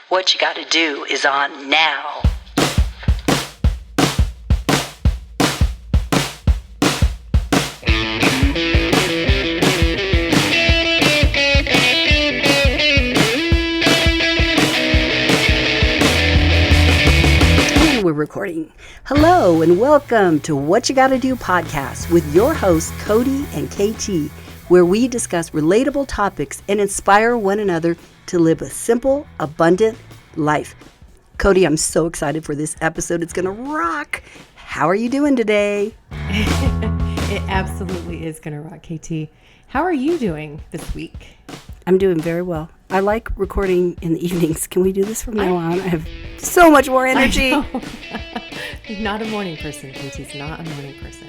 What You Gotta Do is on now. We're recording. Hello and welcome to What You Gotta Do podcast with your hosts Cody and KT, where we discuss relatable topics and inspire one another to live a simple, abundant life. Cody, I'm so excited for this episode. It's gonna rock. How are you doing today? It absolutely is gonna rock, KT. How are you doing this week? I'm doing very well. I like recording in the evenings. Can we do this from now on? I have so much more energy. Not a morning person, KT's not a morning person.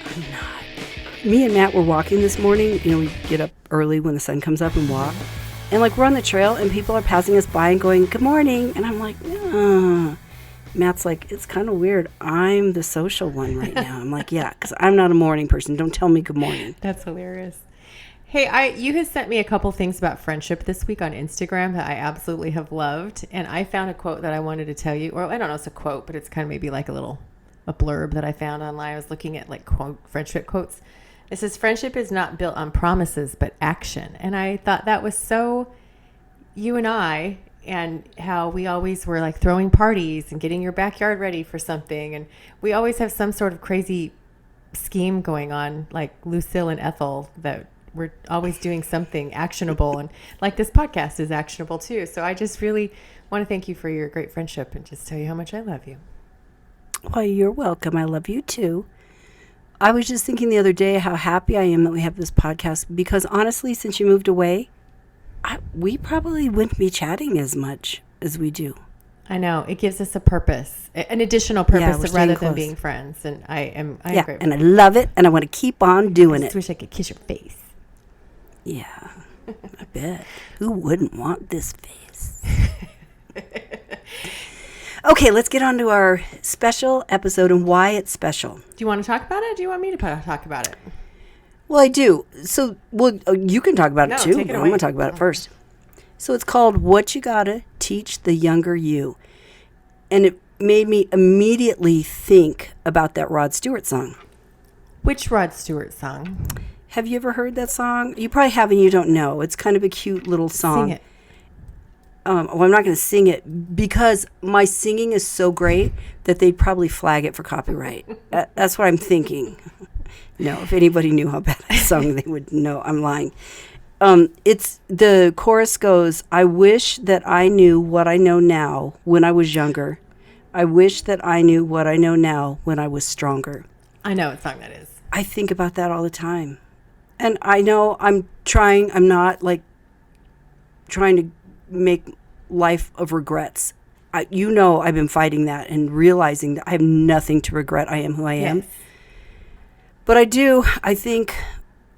I'm not. Me and Matt were walking this morning. You know, we get up early when the sun comes up and walk. And like we're on the trail and people are passing us by and going, good morning. And I'm like, Matt's like, it's kind of weird. I'm the social one right now. I'm like, yeah, because I'm not a morning person. Don't tell me good morning. That's hilarious. Hey, you had sent me a couple things about friendship this week on Instagram that I absolutely have loved. And I found a quote that I wanted to tell you. Or I don't know if it's a quote, but it's kind of maybe like a blurb that I found online. I was looking at like friendship quotes. It says, friendship is not built on promises, but action. And I thought that was so you and I, and how we always were like throwing parties and getting your backyard ready for something. And we always have some sort of crazy scheme going on, like Lucille and Ethel, that we're always doing something actionable. And like this podcast is actionable too. So I just really want to thank you for your great friendship and just tell you how much I love you. Well, you're welcome. I love you too. I was just thinking the other day how happy I am that we have this podcast because honestly, since you moved away, we probably wouldn't be chatting as much as we do. I know. It gives us a purpose, an additional purpose rather than being friends. And I am grateful. And I love it. And I want to keep on doing it. I just wish I could kiss your face. Yeah, I bet. Who wouldn't want this face? Okay, let's get on to our special episode and why it's special. Do you want to talk about it or do you want me to talk about it? Well, I do. So, you can talk about it too. Take it away. I'm going to talk about it first. So it's called What You Gotta Teach the Younger You. And it made me immediately think about that Rod Stewart song. Which Rod Stewart song? Have you ever heard that song? You probably haven't. You don't know. It's kind of a cute little song. Sing it. I'm not going to sing it because my singing is so great that they'd probably flag it for copyright. That's what I'm thinking. No, if anybody knew how bad I sung, they would know I'm lying. It's the chorus goes, I wish that I knew what I know now when I was younger. I wish that I knew what I know now when I was stronger. I know what song that is. I think about that all the time. And I know I'm not like trying to make life of regrets. I've been fighting that and realizing that I have nothing to regret. I am who I am. Yes. But I think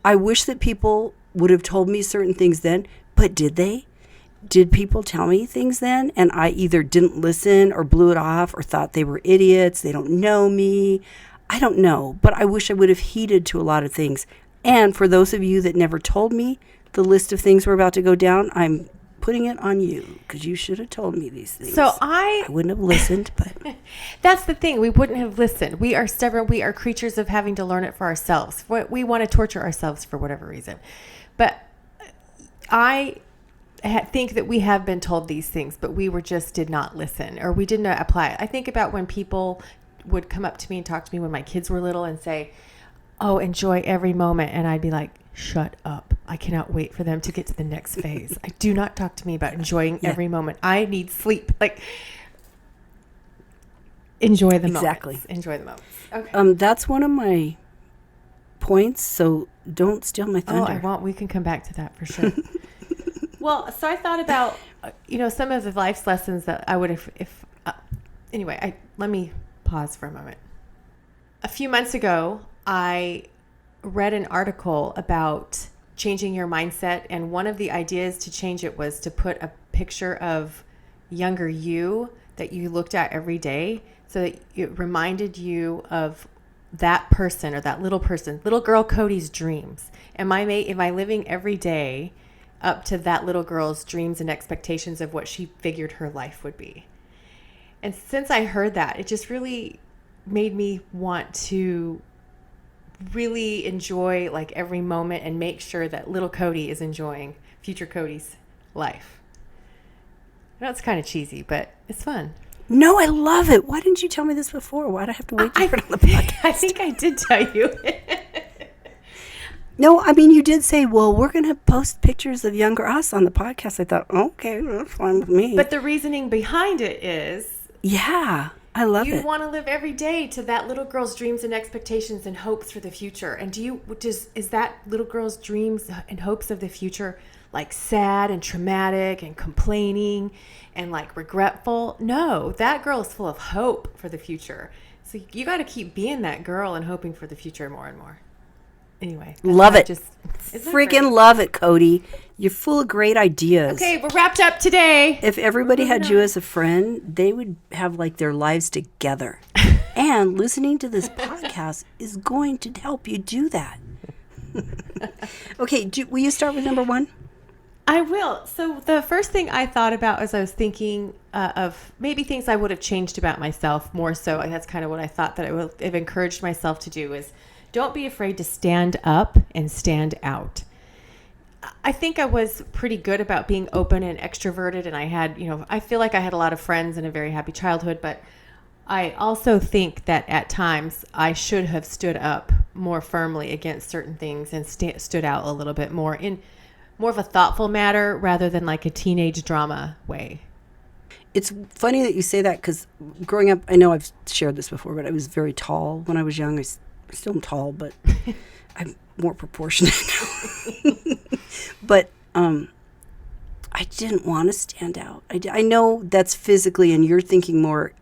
I wish that people would have told me certain things then, but did they? Did people tell me things then? And I either didn't listen or blew it off or thought they were idiots. They don't know me. I don't know, but I wish I would have heeded to a lot of things. And for those of you that never told me the list of things we're about to go down, I'm putting it on you because you should have told me these things. So I wouldn't have listened, but that's the thing. We wouldn't have listened. We are stubborn. We are creatures of having to learn it for ourselves. We want to torture ourselves for whatever reason. But I think that we have been told these things, but we just did not listen or we did not apply it. I think about when people would come up to me and talk to me when my kids were little and say, oh, enjoy every moment. And I'd be like, shut up. I cannot wait for them to get to the next phase. I do not talk to me about enjoying every moment. I need sleep. Like, enjoy the moments. Enjoy the moments. Okay. That's one of my points, so don't steal my thunder. Oh, I won't. We can come back to that for sure. Well, so I thought about, some of the life's lessons that I would have, let me pause for a moment. A few months ago, I read an article about changing your mindset, and one of the ideas to change it was to put a picture of younger you that you looked at every day so that it reminded you of that person or that little person, little girl Cody's dreams. Am I living every day up to that little girl's dreams and expectations of what she figured her life would be. And since I heard that, it just really made me want to really enjoy like every moment and make sure that little Cody is enjoying future Cody's life. I know it's kind of cheesy, but it's fun. No, I love it. Why didn't you tell me this before? Why'd I have to wait to hear it on the podcast? I think I did tell you. No, I mean, you did say, well, we're going to post pictures of younger us on the podcast. I thought, okay, that's fine with me. But the reasoning behind it is... Yeah, I love it. You want to live every day to that little girl's dreams and expectations and hopes for the future. And is that little girl's dreams and hopes of the future like sad and traumatic and complaining and like regretful? No, that girl is full of hope for the future. So you got to keep being that girl and hoping for the future more and more. Anyway. Love it. Freaking love it, Cody. You're full of great ideas. Okay, we're wrapped up today. If everybody had you as a friend, they would have like their lives together. And listening to this podcast is going to help you do that. Okay, will you start with number 1? I will. So the first thing I thought about as I was thinking of maybe things I would have changed about myself more so, and that's kind of what I thought that I would have encouraged myself to do, is don't be afraid to stand up and stand out. I think I was pretty good about being open and extroverted, and I had, I feel like I had a lot of friends and a very happy childhood, but I also think that at times I should have stood up more firmly against certain things and stood out a little bit more in more of a thoughtful matter rather than like a teenage drama way. It's funny that you say that because growing up, I know I've shared this before, but I was very tall when I was young. I still am tall, but I'm more proportionate now. But I didn't want to stand out. I know that's physically, and you're thinking more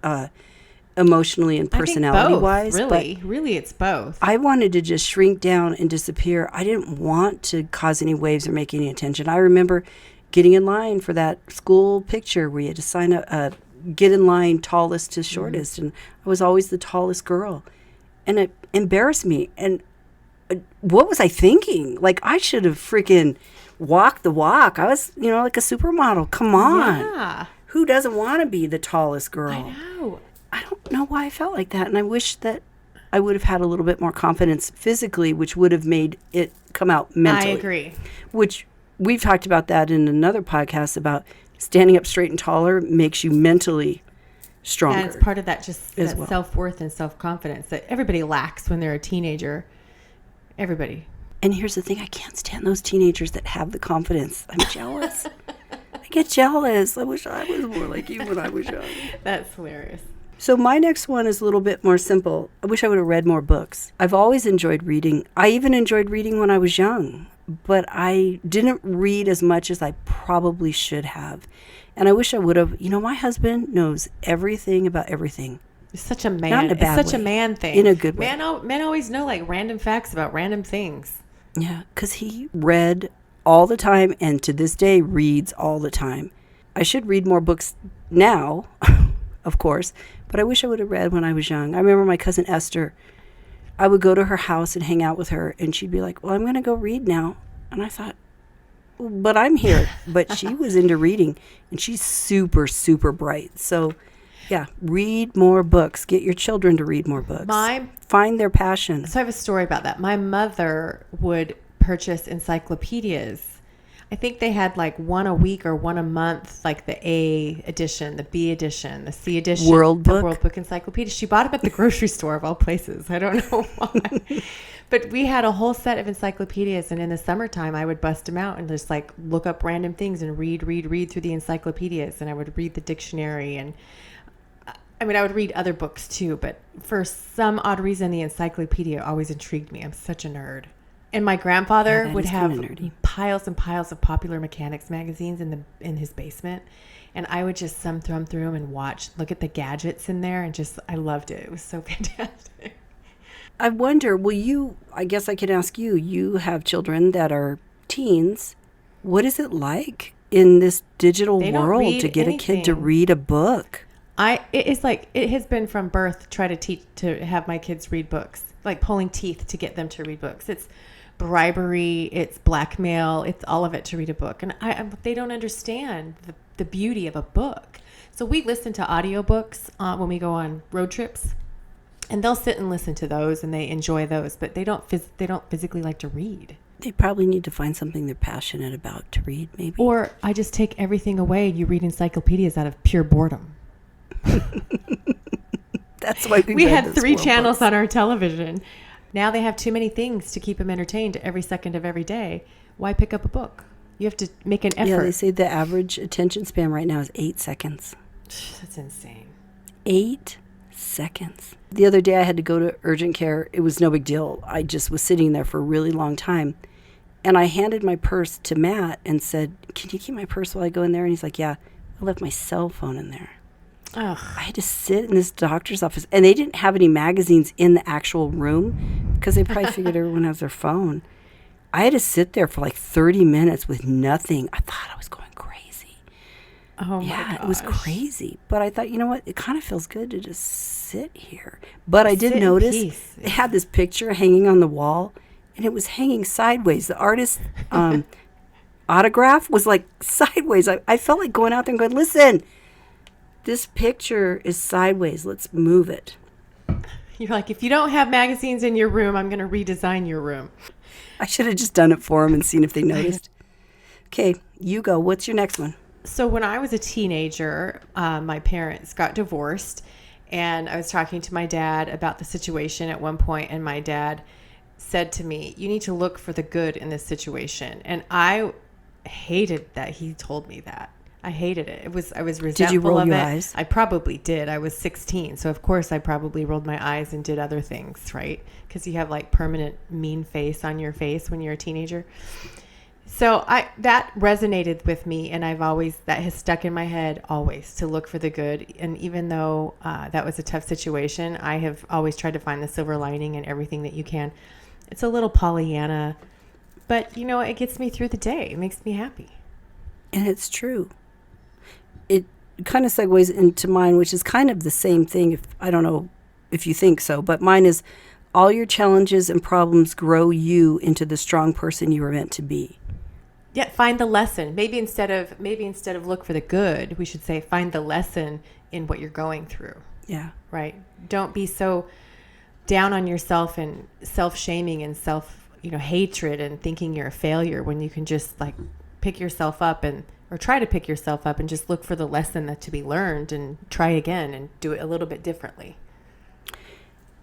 emotionally and personality-wise. Really, it's both. I wanted to just shrink down and disappear. I didn't want to cause any waves or make any attention. I remember getting in line for that school picture where you had to sign up, get in line tallest to shortest, and I was always the tallest girl. And it embarrassed me. And what was I thinking? Like, I should have freaking walked the walk. I was, like a supermodel. Come on. Yeah. Who doesn't want to be the tallest girl? I know. I don't know why I felt like that. And I wish that I would have had a little bit more confidence physically, which would have made it come out mentally. I agree. Which we've talked about that in another podcast about standing up straight and taller makes you mentally stronger. And it's part of that that well. Self-worth and self-confidence that everybody lacks when they're a teenager. Everybody. And here's the thing. I can't stand those teenagers that have the confidence. I'm jealous. I get jealous. I wish I was more like you when I was young. That's hilarious. So my next one is a little bit more simple. I wish I would have read more books. I've always enjoyed reading. I even enjoyed reading when I was young, but I didn't read as much as I probably should have. And I wish I would have. My husband knows everything about everything. It's such a man. Not in a bad it's such way. a man thing. In a good way. Men always know like random facts about random things. Yeah, because he read all the time and to this day reads all the time. I should read more books now, of course, but I wish I would have read when I was young. I remember my cousin Esther. I would go to her house and hang out with her, and she'd be like, well, I'm going to go read now. And I thought, but I'm here. But she was into reading, and she's super, super bright. So, yeah, read more books. Get your children to read more books. Find their passion. So I have a story about that. My mother would purchase encyclopedias. I think they had like one a week or one a month, like the A edition, the B edition, the C edition. World Book? The World Book Encyclopedia. She bought them at the grocery store of all places. I don't know why. But we had a whole set of encyclopedias, and in the summertime, I would bust them out and just like look up random things and read through the encyclopedias, and I would read the dictionary, and I would read other books too, but for some odd reason, the encyclopedia always intrigued me. I'm such a nerd. And my grandfather would have piles and piles of Popular Mechanics magazines in his basement, and I would just thumb through them and look at the gadgets in there, and I loved it. It was so fantastic. I wonder, I guess I could ask you, you have children that are teens. What is it like in this digital world to get a kid to read a book? It has been from birth to have my kids read books, like pulling teeth to get them to read books. It's bribery, it's blackmail, it's all of it to read a book. And they don't understand the beauty of a book. So we listen to audiobooks when we go on road trips, and they'll sit and listen to those, and they enjoy those, but they don't physically like to read. They probably need to find something they're passionate about to read, maybe. Or I just take everything away and you read encyclopedias out of pure boredom. That's why we had 3 channels on our television. Now they have too many things to keep them entertained every second of every day. Why pick up a book? You have to make an effort. Yeah, they say the average attention span right now is 8 seconds. That's insane. 8 seconds. The other day I had to go to urgent care. It was no big deal. I just was sitting there for a really long time. And I handed my purse to Matt and said, "Can you keep my purse while I go in there?" And he's like, "Yeah, I left my cell phone in there." Ugh. I had to sit in this doctor's office. And they didn't have any magazines in the actual room because they probably figured everyone has their phone. I had to sit there for like 30 minutes with nothing. I thought I was going crazy. Oh my Yeah, gosh. it was crazy. But I thought, you know what? It kind of feels good to just sit here. But I did Sit in notice peace. they had this picture hanging on the wall, and it was hanging sideways. The artist's autograph was like sideways. I felt like going out there and going, "Listen, this picture is sideways. Let's move it." You're like, if you don't have magazines in your room, I'm going to redesign your room. I should have just done it for them and seen if they noticed. Okay, you go. What's your next one? So when I was a teenager, my parents got divorced, and I was talking to my dad about the situation at one point, and my dad said to me, "You need to look for the good in this situation." And I hated that he told me that. I hated it. I was resentful Did you roll of your it. eyes? I probably did. I was 16, so of course I probably rolled my eyes and did other things, right? Because you have like permanent mean face on your face when you're a teenager. So that resonated with me, and that has stuck in my head always, to look for the good. And even though that was a tough situation, I have always tried to find the silver lining in everything that you can. It's a little Pollyanna, but you know, it gets me through the day. It makes me happy. And it's true. It kind of segues into mine, which is kind of the same thing. I don't know if you think so, but mine is, all your challenges and problems grow you into the strong person you were meant to be. Yeah, find the lesson. Maybe instead of look for the good, we should say find the lesson in what you're going through. Yeah. Right? Don't be so down on yourself and self-shaming and hatred and thinking you're a failure, when you can just like pick yourself up or try to pick yourself up and just look for the lesson that to be learned and try again and do it a little bit differently.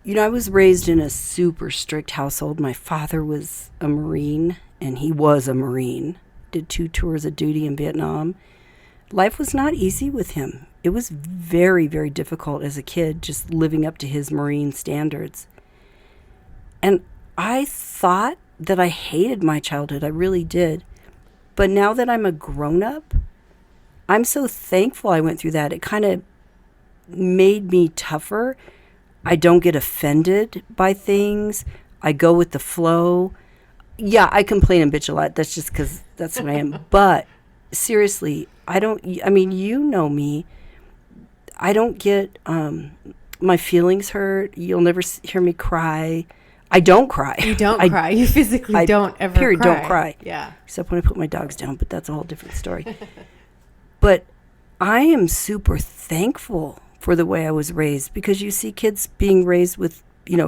You know, I was raised in a super strict household. My father was a Marine, and he was a Marine. Did 2 tours of duty in Vietnam. Life was not easy with him. It was very, very difficult as a kid, just living up to his Marine standards. And I thought that I hated my childhood. I really did. But now that I'm a grown-up, I'm so thankful I went through that. It kind of made me tougher. I don't get offended by things. I go with the flow. Yeah, I complain and bitch a lot. That's just because that's who I am. But seriously, you know me. I don't get my feelings hurt. You'll never hear me cry. I don't cry. You don't cry. You physically don't ever period, cry. don't cry. Yeah. Except when I put my dogs down, but that's a whole different story. But I am super thankful for the way I was raised, because you see kids being raised with,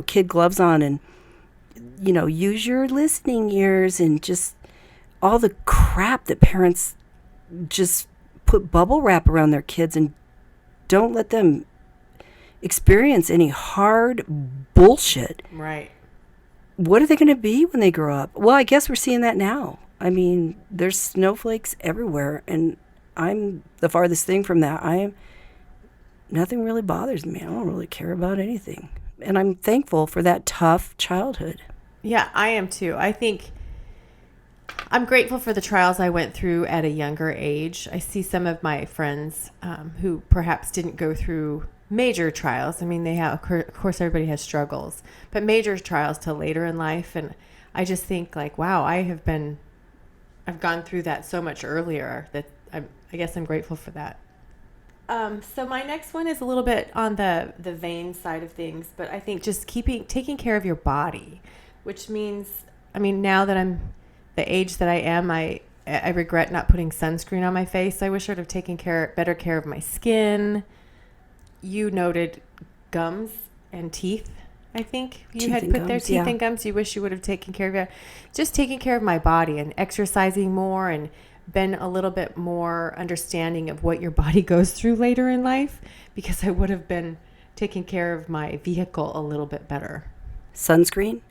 kid gloves on and, use your listening ears and just all the crap that parents just put bubble wrap around their kids and don't let them experience any hard bullshit. Right. What are they going to be when they grow up? Well, I guess we're seeing that now. I mean, there's snowflakes everywhere, and I'm the farthest thing from that. Nothing really bothers me. I don't really care about anything. And I'm thankful for that tough childhood. Yeah, I am too. I think I'm grateful for the trials I went through at a younger age. I see some of my friends who perhaps didn't go through major trials. I mean, of course, everybody has struggles, but major trials till later in life. And I just think like, wow, I've gone through that so much earlier that I guess I'm grateful for that. So my next one is a little bit on the vain side of things, but I think just taking care of your body, which means, I mean, now that I'm the age that I am, I regret not putting sunscreen on my face. I wish I would have taken better care of my skin. You noted gums and teeth. I think you had put there teeth and gums. You wish you would have taken care of it. Just taking care of my body and exercising more and been a little bit more understanding of what your body goes through later in life, because I would have been taking care of my vehicle a little bit better. Sunscreen?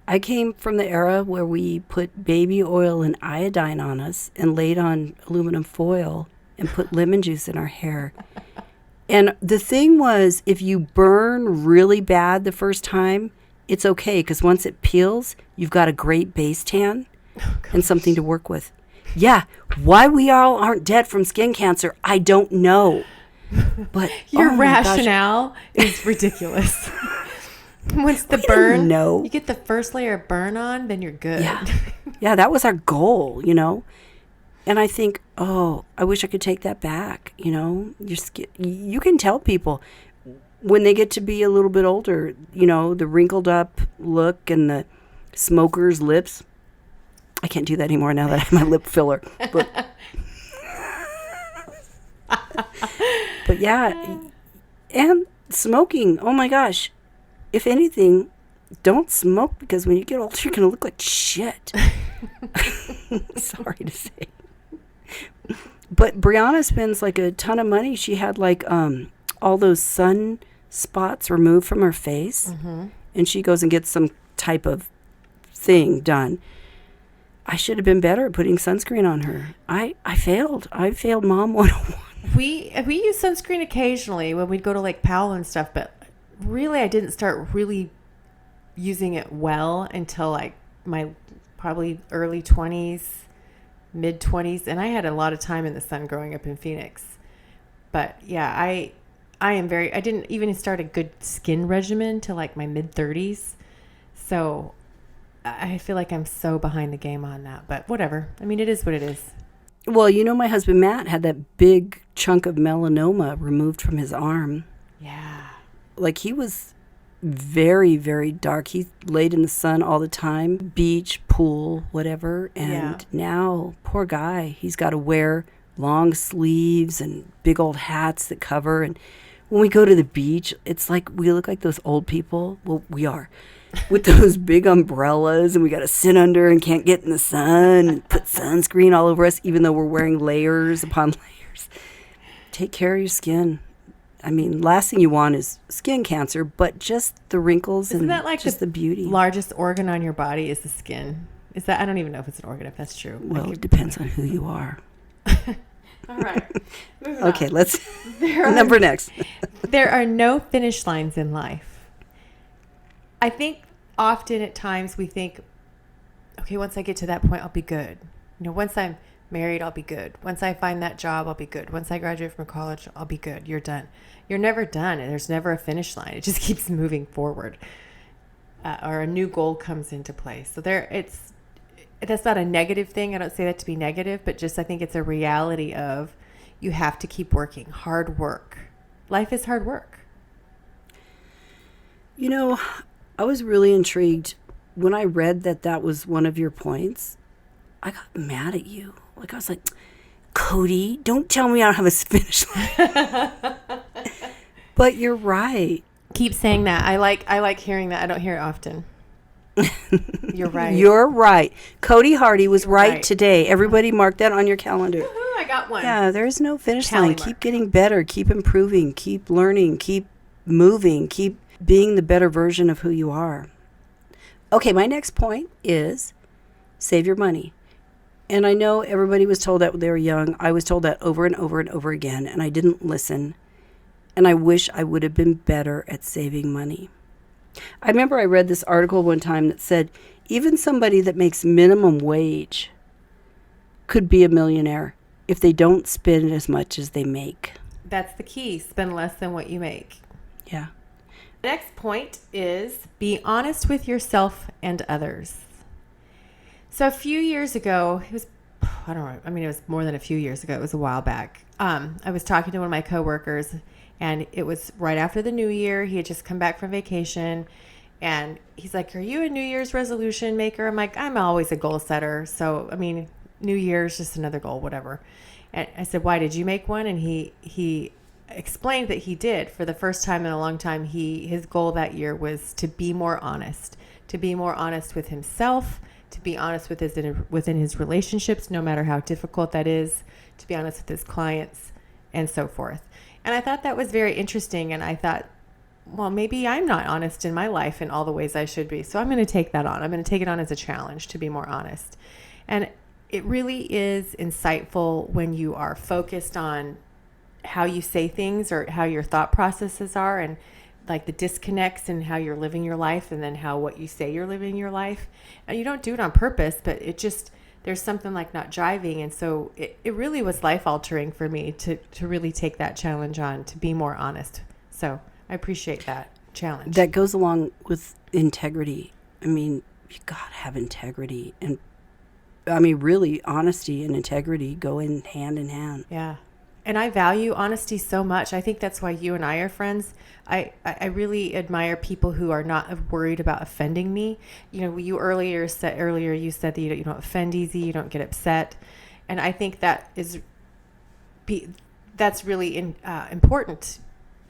I came from the era where we put baby oil and iodine on us and laid on aluminum foil and put lemon juice in our hair. And the thing was, if you burn really bad the first time, it's okay, because once it peels, you've got a great base tan and something to work with. Yeah, why we all aren't dead from skin cancer, I don't know. But your rationale is ridiculous. Once the burn, you get the first layer of burn on, then you're good. Yeah, that was our goal, And I think, I wish I could take that back. Your skin, you can tell people when they get to be a little bit older, the wrinkled up look and the smoker's lips. I can't do that anymore now that I have my lip filler. But yeah, and smoking. Oh my gosh. If anything, don't smoke, because when you get older, you're going to look like shit. Sorry to say. But Brianna spends like a ton of money. She had like all those sun spots removed from her face. Mm-hmm. And she goes and gets some type of thing done. I should have been better at putting sunscreen on her. I failed. I failed Mom 101. We use sunscreen occasionally when we'd go to Lake Powell and stuff, but really I didn't start really using it well until like my probably early 20s, mid 20s, and I had a lot of time in the sun growing up in Phoenix. But yeah, I didn't even start a good skin regimen till like my mid 30s. So I feel like I'm so behind the game on that, but whatever. I mean, it is what it is. Well, my husband Matt had that big chunk of melanoma removed from his arm. Yeah. Like, he was very, very dark. He laid in the sun all the time, beach, pool, whatever. And now, poor guy, he's got to wear long sleeves and big old hats that cover. And when we go to the beach, it's like we look like those old people. Well, we are. With those big umbrellas, and we got to sit under and can't get in the sun and put sunscreen all over us, even though we're wearing layers upon layers. Take care of your skin. I mean, last thing you want is skin cancer, but just the wrinkles. Isn't that like just the beauty? Largest organ on your body is the skin. Is that? I don't even know if it's an organ, if that's true. Well, it depends on who you are. All right. Okay, let's number next. There are no finish lines in life. I think often at times we think, okay, once I get to that point, I'll be good. Once I'm married, I'll be good. Once I find that job, I'll be good. Once I graduate from college, I'll be good. You're done. You're never done, and there's never a finish line. It just keeps moving forward, or a new goal comes into place. So that's not a negative thing. I don't say that to be negative, but just I think it's a reality of you have to keep working. Hard work. Life is hard work. I was really intrigued when I read that was one of your points. I got mad at you. Like, I was like, Cody, don't tell me I don't have a finish line. But you're right. Keep saying that. I like hearing that. I don't hear it often. You're right. You're right. Cody Hardy was right today. Everybody mark that on your calendar. Woo-hoo, I got one. Yeah, there's no finish line. Keep getting better. Keep improving. Keep learning. Keep moving. Keep being the better version of who you are. Okay, my next point is save your money. And I know everybody was told that when they were young. I was told that over and over and over again, and I didn't listen. And I wish I would have been better at saving money. I remember I read this article one time that said even somebody that makes minimum wage could be a millionaire if they don't spend as much as they make. That's the key. Spend less than what you make. Yeah. The next point is be honest with yourself and others. So a few years ago, it was more than a few years ago. It was a while back. I was talking to one of my coworkers, and it was right after the new year. He had just come back from vacation, And he's like, are you a New Year's resolution maker? I'm like, I'm always a goal setter. So, I mean, New Year's, just another goal, whatever. And I said, why did you make one? And he explained that he did. For the first time in a long time, his goal that year was to be more honest with himself, to be honest within his relationships, no matter how difficult that is, to be honest with his clients, and so forth. And I thought that was very interesting. And I thought, well, maybe I'm not honest in my life in all the ways I should be. So I'm going to take that on. I'm going to take it on as a challenge to be more honest. And it really is insightful when you are focused on how you say things or how your thought processes are, and like the disconnects in how you're living your life, and then how what you say you're living your life. And you don't do it on purpose, but it just, there's something like not driving. And so it really was life altering for me to really take that challenge on, to be more honest. So I appreciate that challenge. That goes along with integrity. I mean, you gotta have integrity. And I mean, really, honesty and integrity go in hand. Yeah. And I value honesty so much. I think that's why you and I are friends. I really admire people who are not worried about offending me. You know, you said that you don't offend easy, you don't get upset. And I think that's really important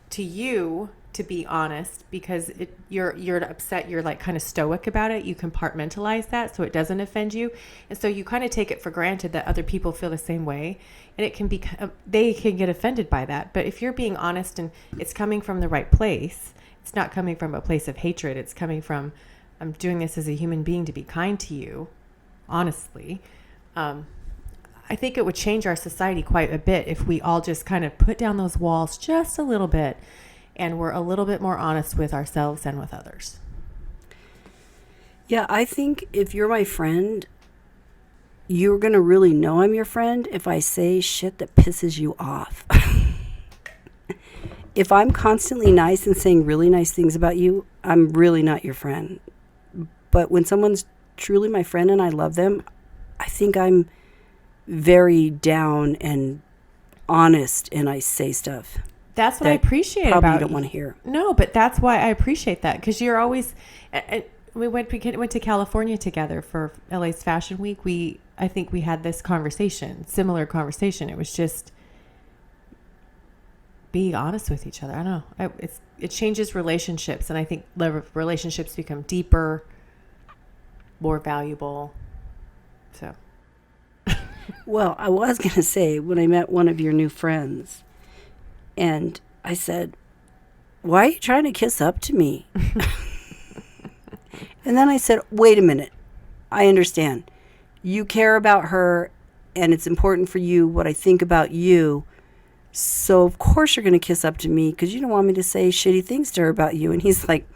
to you, to be honest, because you're upset, you're like kind of stoic about it, you compartmentalize that so it doesn't offend you, and so you kind of take it for granted that other people feel the same way, and it can be, they can get offended by that. But if you're being honest and it's coming from the right place, it's not coming from a place of hatred, it's coming from, I'm doing this as a human being to be kind to you, honestly. I think it would change our society quite a bit if we all just kind of put down those walls just a little bit, and we're a little bit more honest with ourselves and with others. Yeah, I think if you're my friend, you're going to really know I'm your friend if I say shit that pisses you off. If I'm constantly nice and saying really nice things about you, I'm really not your friend. But when someone's truly my friend and I love them, I think I'm very down and honest, and I say stuff. That's what I appreciate about you. Probably don't want to hear. No, but that's why I appreciate that, because you're always. We went to California together for LA's Fashion Week. I think we had this similar conversation. It was just be honest with each other. I don't know. It changes relationships, and I think relationships become deeper, more valuable. So. Well, I was going to say, when I met one of your new friends, and I said, why are you trying to kiss up to me? And then I said, wait a minute. I understand. You care about her, and it's important for you what I think about you. So, of course, you're going to kiss up to me because you don't want me to say shitty things to her about you. And he's like,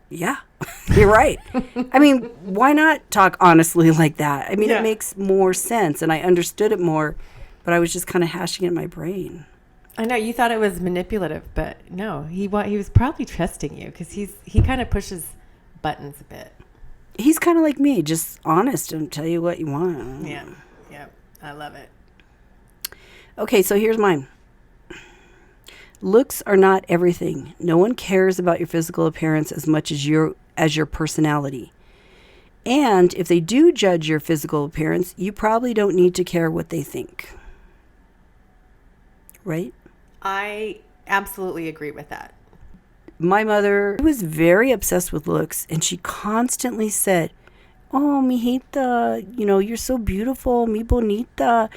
yeah, you're right. I mean, why not talk honestly like that? I mean, It makes more sense, and I understood it more, but I was just kind of hashing it in my brain. I know you thought it was manipulative, but no, he was probably trusting you, because he kind of pushes buttons a bit. He's kind of like me, just honest and tell you what you want. Yeah, I love it. Okay, so here's mine. Looks are not everything. No one cares about your physical appearance as much as your personality. And if they do judge your physical appearance, you probably don't need to care what they think. Right? I absolutely agree with that. My mother was very obsessed with looks, and she constantly said, oh, mijita, you're so beautiful, mi bonita.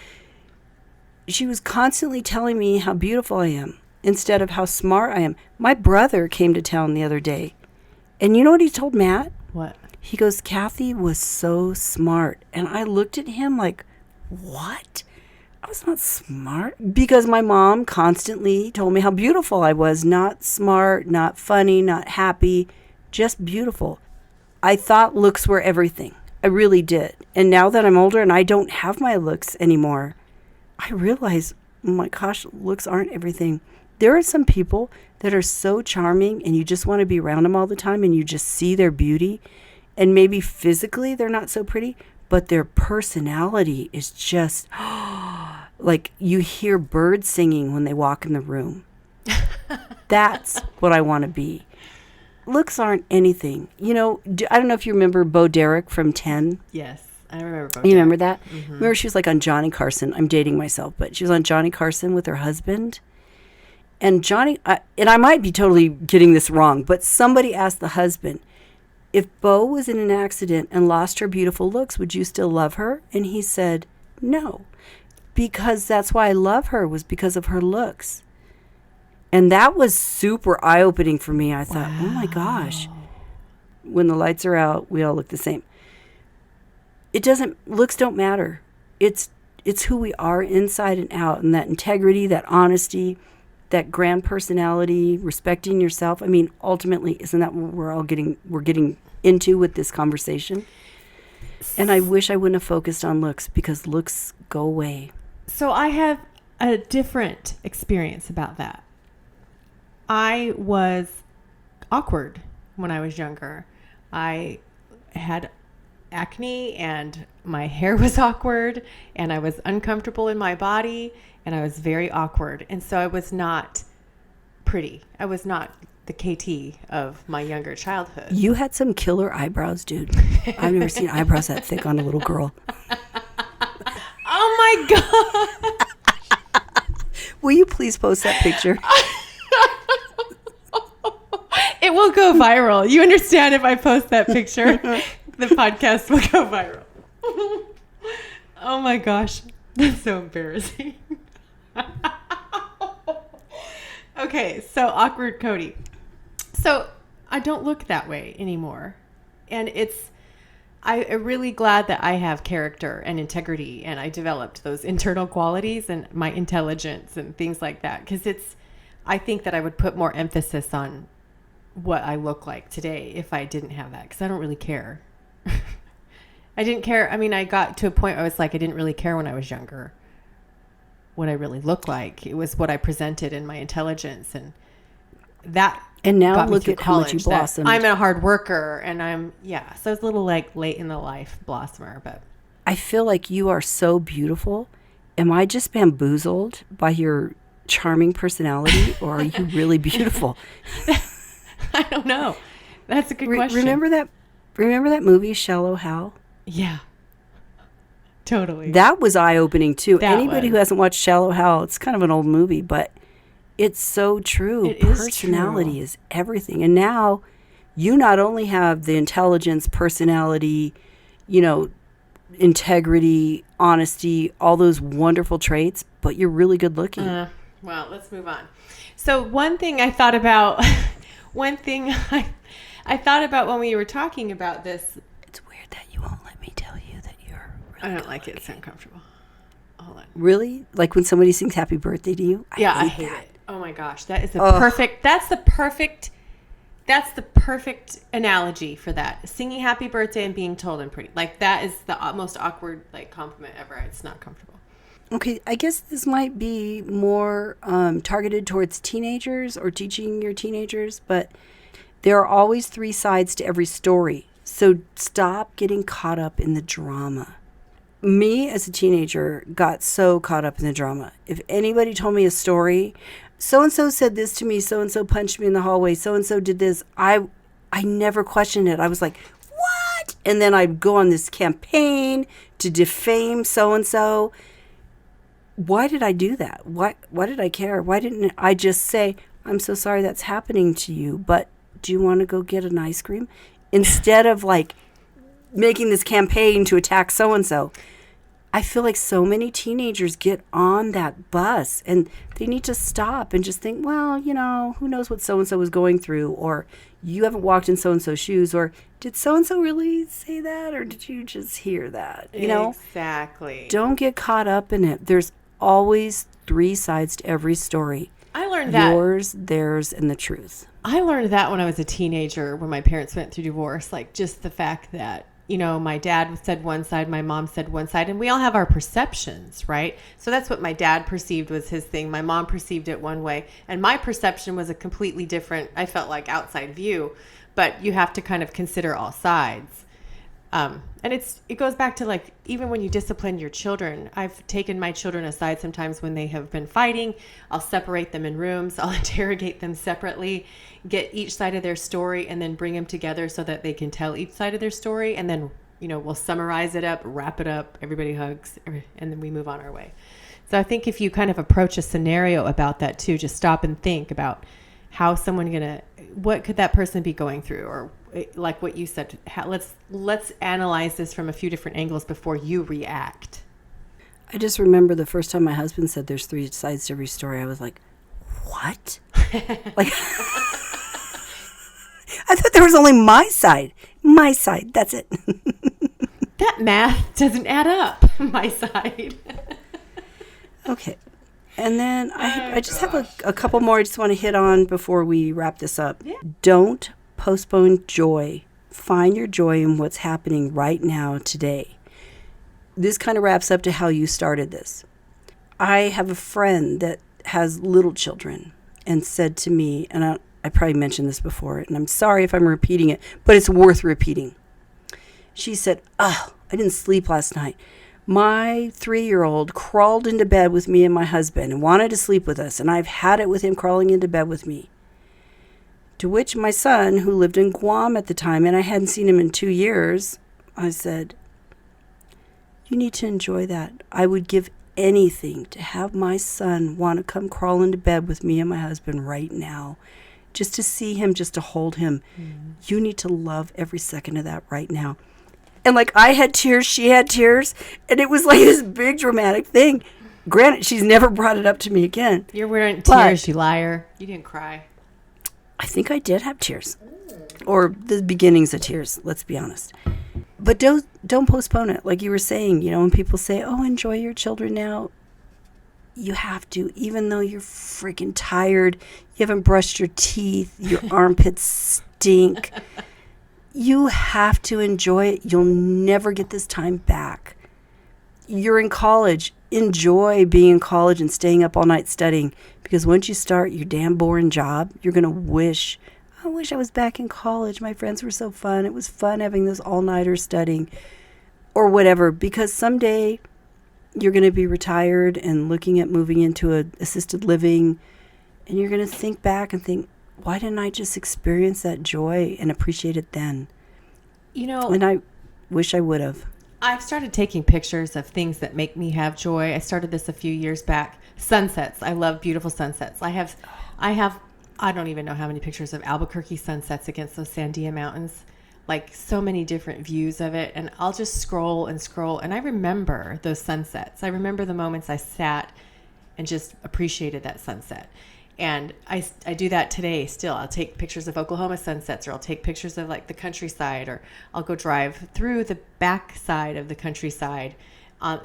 She was constantly telling me how beautiful I am instead of how smart I am. My brother came to town the other day, and you know what he told Matt? What? He goes, Kathy was so smart. And I looked at him like, what? I was not smart, because my mom constantly told me how beautiful I was. Not smart, not funny, not happy, just beautiful. I thought looks were everything. I really did. And now that I'm older and I don't have my looks anymore, I realize, oh my gosh, looks aren't everything. There are some people that are so charming and you just want to be around them all the time, and you just see their beauty, and maybe physically they're not so pretty, but their personality is just like you hear birds singing when they walk in the room. That's what I want to be. looks aren't anything. I don't know if you remember Bo Derek from 10. Yes, I remember Bo You Derek. remember that? Mm-hmm. Remember she was like on Johnny Carson. I'm dating myself, but she was on Johnny Carson with her husband. And Johnny, and I might be totally getting this wrong, but somebody asked the husband, if Bo was in an accident and lost her beautiful looks, would you still love her? And he said, no, because that's why I love her, was because of her looks. And that was super eye-opening for me. I thought, wow. Oh my gosh, when the lights are out, we all look the same. Looks don't matter. It's who we are inside and out, and that integrity, that honesty, that grand personality, respecting yourself. I mean, ultimately, isn't that what we're getting into with this conversation? And I wish I wouldn't have focused on looks, because looks go away. So I have a different experience about that. I was awkward when I was younger. I had acne and my hair was awkward and I was uncomfortable in my body and I was very awkward. And so I was not pretty. I was not the KT of my younger childhood. You had some killer eyebrows, dude. I've never seen eyebrows that thick on a little girl. Oh my God. Will you please post that picture? It will go viral. You understand, if I post that picture, the podcast will go viral. Oh my gosh. That's so embarrassing. Okay, so awkward Cody. So I don't look that way anymore. And I'm really glad that I have character and integrity and I developed those internal qualities and my intelligence and things like that. Because I think that I would put more emphasis on what I look like today if I didn't have that, because I don't really care. I didn't care. I mean, I got to a point where I was like, I didn't really care when I was younger what I really looked like. It was what I presented and my intelligence, and that. And now got me look through at how much you college, blossomed. I'm a hard worker, and so I was a little like late in the life blossomer, but I feel like you are so beautiful. Am I just bamboozled by your charming personality, or are you really beautiful? I don't know. That's a good question. Remember that movie, Shallow Hal? Yeah. Totally. That was eye-opening too. Anybody who hasn't watched Shallow Hal, it's kind of an old movie, but it's so true. Personality is everything. And now you not only have the intelligence, personality, integrity, honesty, all those wonderful traits, but you're really good looking. Well, let's move on. So one thing I thought about, I thought about when we were talking about this. It's weird that you won't let me tell you that you're really I don't like it. It's uncomfortable. Hold on. Really? Like when somebody sings happy birthday to you? I hate it. Oh my gosh. That is that's the perfect analogy for that. Singing happy birthday and being told I'm pretty. Like that is the most awkward compliment ever. It's not comfortable. Okay, I guess this might be more targeted towards teenagers or teaching your teenagers, but there are always 3 sides to every story. So stop getting caught up in the drama. Me as a teenager got so caught up in the drama. If anybody told me a story, so-and-so said this to me, so-and-so punched me in the hallway, so-and-so did this, I never questioned it. I was like, what? And then I'd go on this campaign to defame so-and-so. Why did I do that? Why did I care? Why didn't I just say, I'm so sorry that's happening to you, but do you want to go get an ice cream? Instead of like making this campaign to attack so-and-so. I feel like so many teenagers get on that bus and they need to stop and just think, well, who knows what so-and-so was going through, or you haven't walked in so-and-so's shoes, or did so-and-so really say that, or did you just hear that? Exactly. Don't get caught up in it. There's always 3 sides to every story. I learned that. Yours, theirs, and the truth. I learned that when I was a teenager, when my parents went through divorce, like just the fact that, my dad said one side, my mom said one side, and we all have our perceptions, right? So that's what my dad perceived was his thing. My mom perceived it one way, and my perception was a completely different, I felt like outside view, but you have to kind of consider all sides. And it goes back to like, even when you discipline your children, I've taken my children aside sometimes when they have been fighting. I'll separate them in rooms. I'll interrogate them separately, get each side of their story, and then bring them together so that they can tell each side of their story. And then, we'll summarize it up, wrap it up, everybody hugs, and then we move on our way. So I think if you kind of approach a scenario about that too, just stop and think about how what could that person be going through? Or like what you said, let's analyze this from a few different angles before you react. I just remember the first time my husband said there's 3 sides to every story. I was like, what? Like, I thought there was only my side. My side. That's it. That math doesn't add up. My side. Okay. And then I just have a couple more I just want to hit on before we wrap this up. Yeah. Don't postpone joy. Find your joy in what's happening right now, today. This kind of wraps up to how you started this. I have a friend that has little children and said to me, and I probably mentioned this before, and I'm sorry if I'm repeating it, but it's worth repeating. She said, I didn't sleep last night. My 3-year-old crawled into bed with me and my husband and wanted to sleep with us, and I've had it with him crawling into bed with me. To which my son, who lived in Guam at the time, and I hadn't seen him in 2 years, I said, you need to enjoy that. I would give anything to have my son want to come crawl into bed with me and my husband right now, just to see him, just to hold him. Mm-hmm. You need to love every second of that right now. And like, I had tears, she had tears, and it was like this big dramatic thing. Granted, she's never brought it up to me again. You're wearing tears, you liar. You didn't cry. I think I did have tears, or the beginnings of tears, let's be honest. But don't postpone it. Like you were saying, when people say, enjoy your children now, you have to, even though you're freaking tired, you haven't brushed your teeth, your armpits stink. You have to enjoy it. You'll never get this time back. You're in college. Enjoy being in college and staying up all night studying, because once you start your damn boring job, you're going to wish I was back in college. My friends were so fun. It was fun having those all-nighters studying or whatever, because someday you're going to be retired and looking at moving into an assisted living, and you're going to think back and think, why didn't I just experience that joy and appreciate it then? And I wish I would have. I've started taking pictures of things that make me have joy. I started this a few years back. Sunsets. I love beautiful sunsets. I don't even know how many pictures of Albuquerque sunsets against those Sandia Mountains. Like, so many different views of it. And I'll just scroll and scroll. And I remember those sunsets. I remember the moments I sat and just appreciated that sunset. And I do that today still. I'll take pictures of Oklahoma sunsets, or I'll take pictures of like the countryside, or I'll go drive through the back side of the countryside,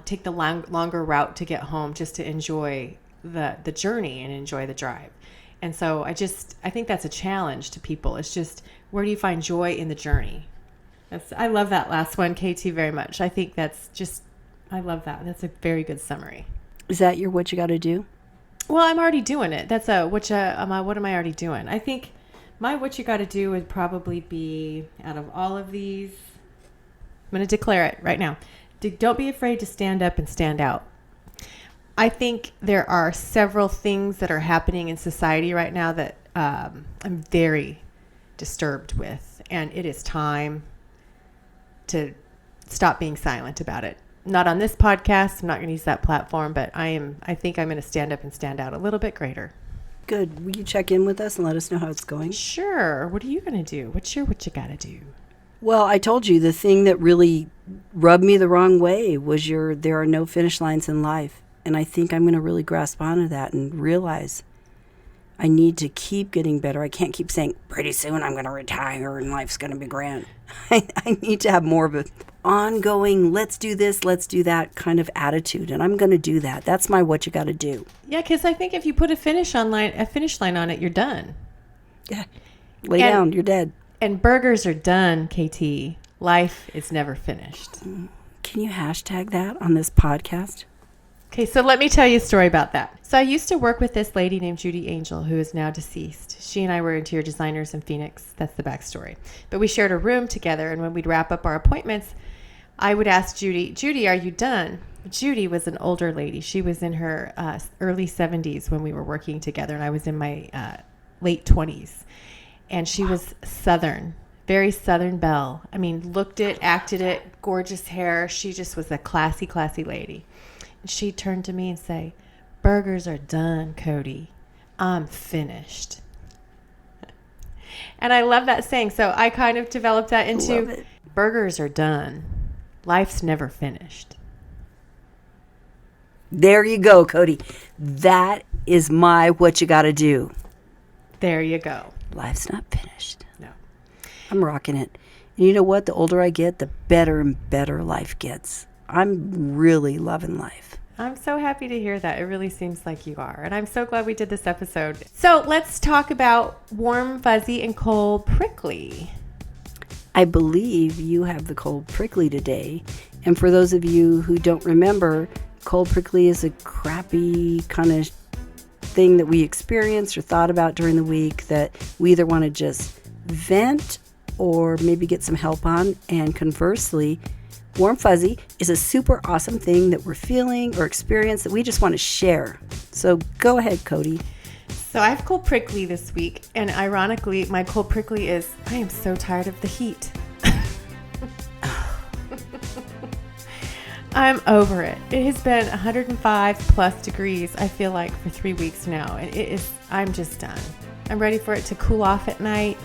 take the longer route to get home, just to enjoy the journey and enjoy the drive. And so I think that's a challenge to people. It's just, where do you find joy in the journey? I love that last one, KT, very much. I think I love that. That's a very good summary. Is that your what you got to do? Well, I'm already doing it. That's what am I already doing? I think my what you got to do would probably be, out of all of these, I'm going to declare it right now. Don't be afraid to stand up and stand out. I think there are several things that are happening in society right now that I'm very disturbed with, and it is time to stop being silent about it. Not on this podcast. I'm not going to use that platform, but I think I'm going to stand up and stand out a little bit greater. Good. Will you check in with us and let us know how it's going? Sure. What are you going to do? What's your what you got to do? Well, I told you the thing that really rubbed me the wrong way was there are no finish lines in life. And I think I'm going to really grasp onto that and realize I need to keep getting better. I can't keep saying, pretty soon I'm going to retire and life's going to be grand. I need to have more of an ongoing, let's do this, let's do that kind of attitude. And I'm going to do that. That's my what you got to do. Yeah, because I think if you put a finish line on it, you're done. Yeah. Lay down. You're dead. And burgers are done, KT. Life is never finished. Can you hashtag that on this podcast? Okay, so let me tell you a story about that. So I used to work with this lady named Judy Angel, who is now deceased. She and I were interior designers in Phoenix. That's the backstory. But we shared a room together, and when we'd wrap up our appointments, I would ask Judy, are you done? Judy was an older lady. She was in her early 70s when we were working together, and I was in my late 20s. And she was Southern, very Southern belle. I mean, looked it, acted it, gorgeous hair. She just was a classy, classy lady. And she'd turn to me and say, "Burgers are done, Cody. I'm finished." And I love that saying. So I kind of developed that into burgers are done. Life's never finished. There you go, Cody. That is my what you gotta do. There you go. Life's not finished. No. I'm rocking it. And you know what? The older I get, the better and better life gets. I'm really loving life. I'm so happy to hear that. It really seems like you are. And I'm so glad we did this episode. So let's talk about warm, fuzzy, and cold, prickly. I believe you have the cold prickly today. And for those of you who don't remember, cold prickly is a crappy kind of thing that we experienced or thought about during the week that we either want to just vent or maybe get some help on. And conversely, warm fuzzy is a super awesome thing that we're feeling or experience that we just want to share. So go ahead, Cody. So I have cold prickly this week, and ironically, my cold prickly is I am so tired of the heat. I'm over it. It has been 105 plus degrees, I feel like, for 3 weeks now, and I'm just done. I'm ready for it to cool off at night.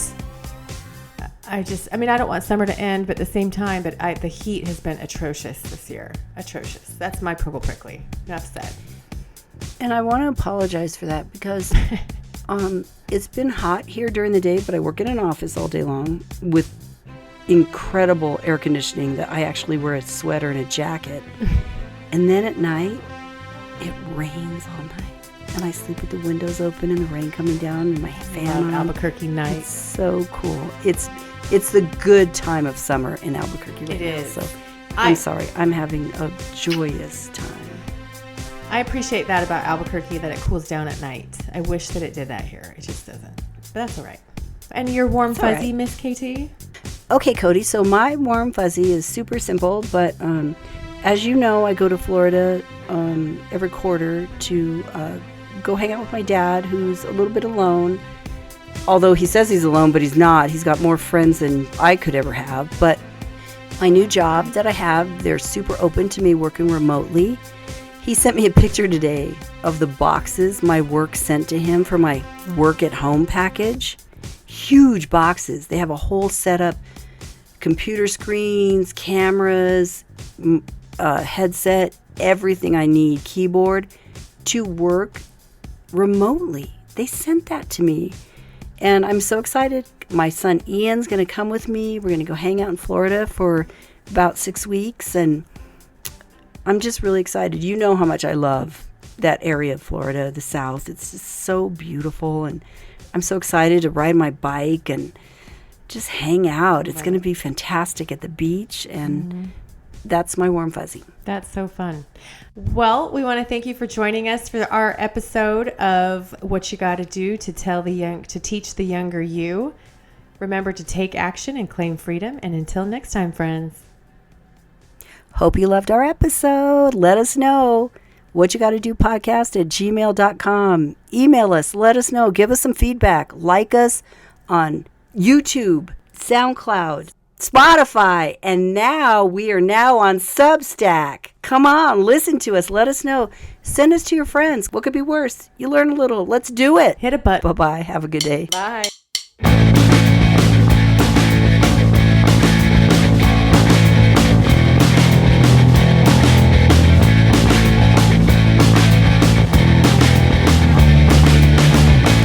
I don't want summer to end, but at the same time, the heat has been atrocious this year. Atrocious. That's my cold prickly. Enough said. And I want to apologize for that because it's been hot here during the day, but I work in an office all day long with incredible air conditioning that I actually wear a sweater and a jacket. And then at night, it rains all night. And I sleep with the windows open and the rain coming down and my fan on. Albuquerque night. It's so cool. It's the good time of summer in Albuquerque right It now. is. So I'm sorry. I'm having a joyous time. I appreciate that about Albuquerque, that it cools down at night. I wish that it did that here. It just doesn't. But that's all right. And your warm That's all fuzzy, right. Miss KT? Okay, Cody. So my warm fuzzy is super simple, but as you know, I go to Florida every quarter to go hang out with my dad, who's a little bit alone. Although he says he's alone, but he's not. He's got more friends than I could ever have. But my new job that I have, they're super open to me working remotely. He sent me a picture today of the boxes my work sent to him for my work at home package. Huge boxes. They have a whole setup, computer screens, cameras, headset, everything I need, keyboard, to work remotely. They sent that to me. And I'm so excited. My son Ian's going to come with me. We're going to go hang out in Florida for about 6 weeks. And I'm just really excited. You know how much I love that area of Florida, the South. It's just so beautiful. And I'm so excited to ride my bike and just hang out. It's going to be fantastic at the beach. And that's my warm fuzzy. That's so fun. Well, we want to thank you for joining us for our episode of What You Gotta Do to teach the younger you. Remember to take action and claim freedom. And until next time, friends. Hope you loved our episode. Let us know. WhatchaGottaDo podcast@gmail.com. Email us. Let us know. Give us some feedback. Like us on YouTube, SoundCloud, Spotify, and now we are now on SUBSTACK. Come on, listen to us. Let us know. Send us to your friends. What could be worse? You learn a little. Let's do it. Hit a button. Bye-bye. Have a good day. Bye.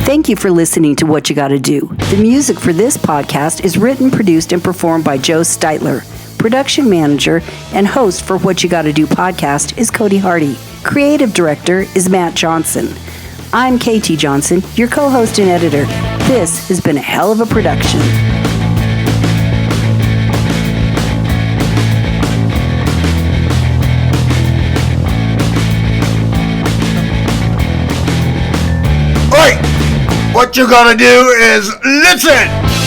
Thank you for listening to What You Gotta Do. The music for this podcast is written, produced, and performed by Joe Steitler. Production manager and host for What You Gotta Do podcast is Cody Hardy. Creative director is Matt Johnson. I'm KT Johnson, your co-host and editor. This has been a hell of a production. What you gotta do is listen.